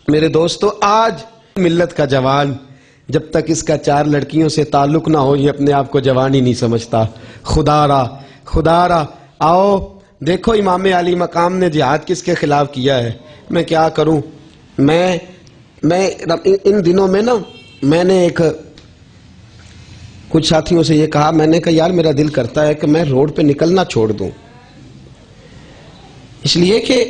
میرے دوستو، آج ملت کا جوان جب تک اس کا 4 لڑکیوں سے تعلق نہ ہو یہ اپنے آپ کو جوان ہی نہیں سمجھتا۔ خدا را آؤ دیکھو امام علی مقام نے جہاد کس کے خلاف کیا ہے۔ میں کیا کروں، میں ان دنوں میں میں نے کچھ ساتھیوں سے یہ کہا، میں نے کہا یار میرا دل کرتا ہے کہ میں روڈ پہ نکلنا چھوڑ دوں، اس لیے کہ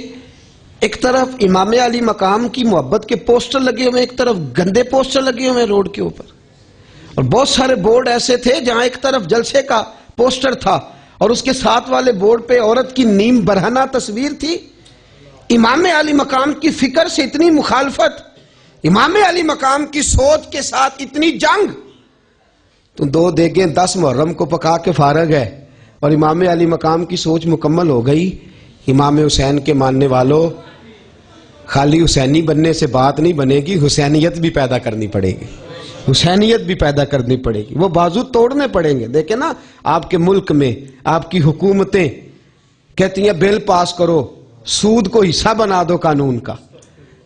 ایک طرف امام علی مقام کی محبت کے پوسٹر لگے ہوئے، ایک طرف گندے پوسٹر لگے ہوئے روڈ کے اوپر، اور بہت سارے بورڈ ایسے تھے جہاں ایک طرف جلسے کا پوسٹر تھا اور اس کے ساتھ والے بورڈ پہ عورت کی نیم برہنہ تصویر تھی۔ امام علی مقام کی فکر سے اتنی مخالفت، امام علی مقام کی سوچ کے ساتھ اتنی جنگ، تو 2 دیگیں 10 محرم کو پکا کے فارغ ہے اور امام علی مقام کی سوچ مکمل ہو گئی۔ امام حسین کے ماننے والوں، خالی حسینی بننے سے بات نہیں بنے گی، حسینیت بھی پیدا کرنی پڑے گی، حسینیت بھی پیدا کرنی پڑے گی، وہ بازو توڑنے پڑیں گے۔ دیکھیں نا، آپ کے ملک میں آپ کی حکومتیں کہتی ہیں بل پاس کرو، سود کو حصہ بنا دو قانون کا۔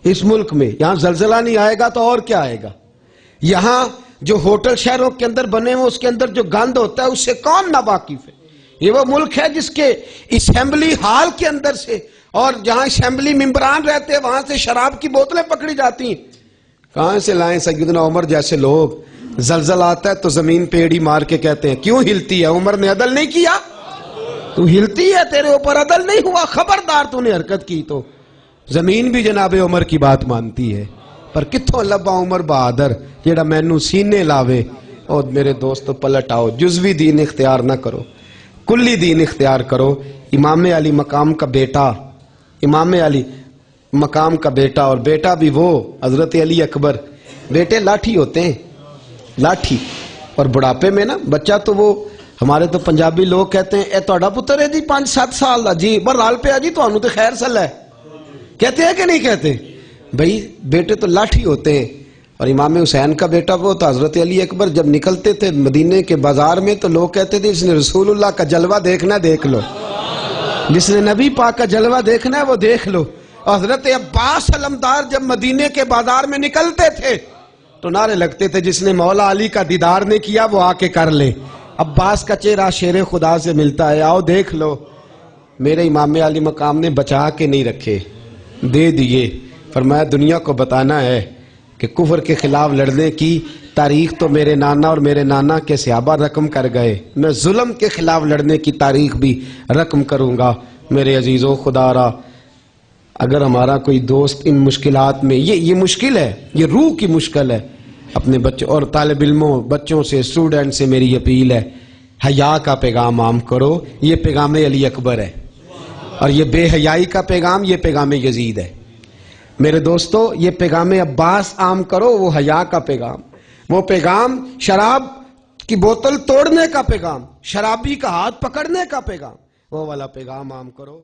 اس ملک میں یہاں زلزلہ نہیں آئے گا تو اور کیا آئے گا؟ یہاں جو ہوٹل شہروں کے اندر بنے ہوئے اس کے اندر جو گند ہوتا ہے اس سے کون نا واقف ہے؟ یہ وہ ملک ہے جس کے اسمبلی ہال کے اندر سے اور جہاں اسمبلی ممبران رہتے ہیں وہاں سے شراب کی بوتلیں پکڑی جاتی ہیں۔ کہاں سے لائیں سیدنا عمر جیسے لوگ؟ زلزلہ آتا ہے تو زمین پہ ایڑی مار کے کہتے ہیں کیوں ہلتی ہے؟ عمر نے عدل نہیں کیا؟ تو ہلتی ہے، تیرے اوپر عدل نہیں ہوا، خبردار تو نے حرکت کی تو زمین بھی جناب عمر کی بات مانتی ہے۔ پر کتھوں لبا عمر بہادر جیڑا مینوں سینے لاوے۔ اور میرے دوستو پلٹ آؤ، جزوی دین اختیار نہ کرو، کلی دین اختیار کرو۔ امام علی مقام کا بیٹا، امام علی مقام کا بیٹا، اور بیٹا بھی وہ حضرت علی اکبر، بیٹے لاٹھی ہوتے ہیں، لاٹھی، اور بڑھاپے میں بچہ تو وہ ہمارے تو پنجابی لوگ کہتے ہیں اے توڑا پتر ہے جی 5-7 سال دا جی برال پہ جی تو تے خیر سل ہے، کہتے ہیں کہ نہیں کہتے؟ بھئی بیٹے تو لاٹھی ہوتے ہیں۔ اور امام حسین کا بیٹا وہ تو حضرت علی اکبر جب نکلتے تھے مدینے کے بازار میں تو لوگ کہتے تھے جس نے رسول اللہ کا جلوہ دیکھنا دیکھ لو، جس نے نبی پاک کا جلوہ دیکھنا ہے وہ دیکھ لو۔ حضرت عباس علمدار جب مدینے کے بازار میں نکلتے تھے تو نعرے لگتے تھے جس نے مولا علی کا دیدار نہیں کیا وہ آ کے کر لے۔ عباس کا چہرہ شیر خدا سے ملتا ہے، آؤ دیکھ لو۔ میرے امام علی مقام نے بچا کے نہیں رکھے، دے دیے۔ فرمایا دنیا کو بتانا ہے کہ کفر کے خلاف لڑنے کی تاریخ تو میرے نانا اور میرے نانا کے صحابہ رقم کر گئے، میں ظلم کے خلاف لڑنے کی تاریخ بھی رقم کروں گا۔ میرے عزیزوں، خدا را اگر ہمارا کوئی دوست ان مشکلات میں، یہ مشکل ہے، یہ روح کی مشکل ہے، اپنے بچوں اور طالب علموں، بچوں سے، اسٹوڈنٹ سے میری اپیل ہے، حیا کا پیغام عام کرو۔ یہ پیغام علی اکبر ہے، اور یہ بے حیائی کا پیغام یہ پیغام یزید ہے۔ میرے دوستو، یہ پیغام عباس عام کرو، وہ حیا کا پیغام، وہ پیغام شراب کی بوتل توڑنے کا پیغام، شرابی کا ہاتھ پکڑنے کا پیغام، وہ والا پیغام عام کرو۔